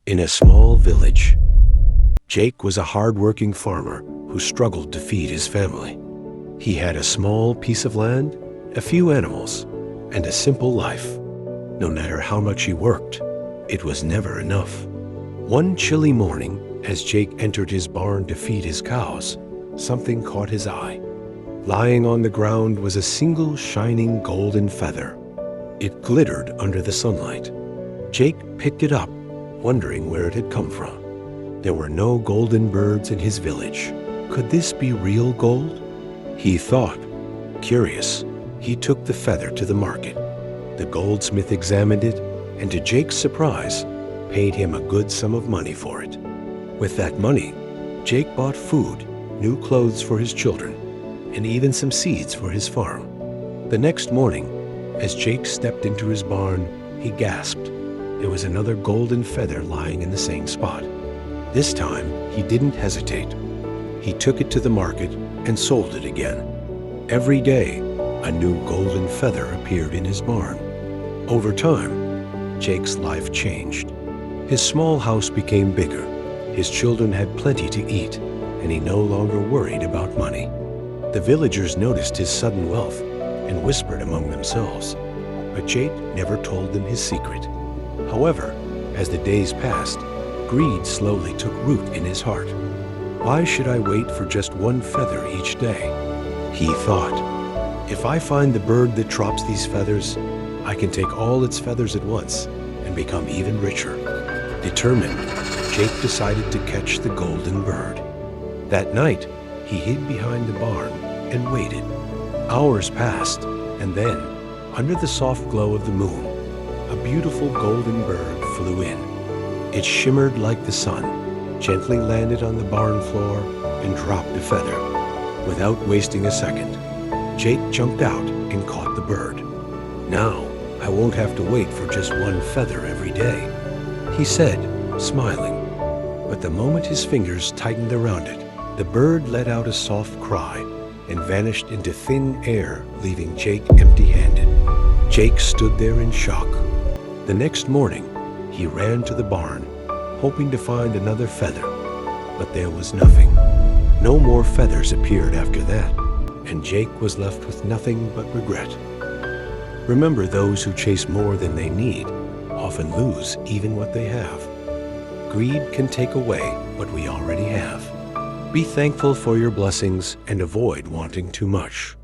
In a small village, Jake was a hard-working farmer who struggled to feed his family. He had a small piece of land, a few animals, and a simple life. No matter how much he worked, it was never enough. One chilly morning, as Jake entered his barn to feed his cows, something caught his eye. Lying on the ground was a single shining golden feather. It glittered under the sunlight. Jake picked it up, wondering where it had come from. There were no golden birds in his village. Could this be real gold? He thought. Curious, he took the feather to the market. The goldsmith examined it, and to Jake's surprise, paid him a good sum of money for it. With that money, Jake bought food, new clothes for his children, and even some seeds for his farm. The next morning, as Jake stepped into his barn, he gasped. There was another golden feather lying in the same spot. This time, he didn't hesitate. He took it to the market and sold it again. Every day, a new golden feather appeared in his barn. Over time, Jake's life changed. His small house became bigger. His children had plenty to eat, and he no longer worried about money. The villagers noticed his sudden wealth and whispered among themselves, but Jake never told them his secret. However, as the days passed, greed slowly took root in his heart. Why should I wait for just one feather each day? He thought, if I find the bird that drops these feathers, I can take all its feathers at once and become even richer. Determined, Jake decided to catch the golden bird. That night, he hid behind the barn and waited. Hours passed, and then, under the soft glow of the moon, a beautiful golden bird flew in. It shimmered like the sun, gently landed on the barn floor, and dropped a feather. Without wasting a second, Jake jumped out and caught the bird. Now, I won't have to wait for just one feather every day, he said, smiling. But the moment his fingers tightened around it, the bird let out a soft cry and vanished into thin air, leaving Jake empty-handed. Jake stood there in shock. The next morning, he ran to the barn, hoping to find another feather, but there was nothing. No more feathers appeared after that, and Jake was left with nothing but regret. Remember, those who chase more than they need often lose even what they have. Greed can take away what we already have. Be thankful for your blessings and avoid wanting too much.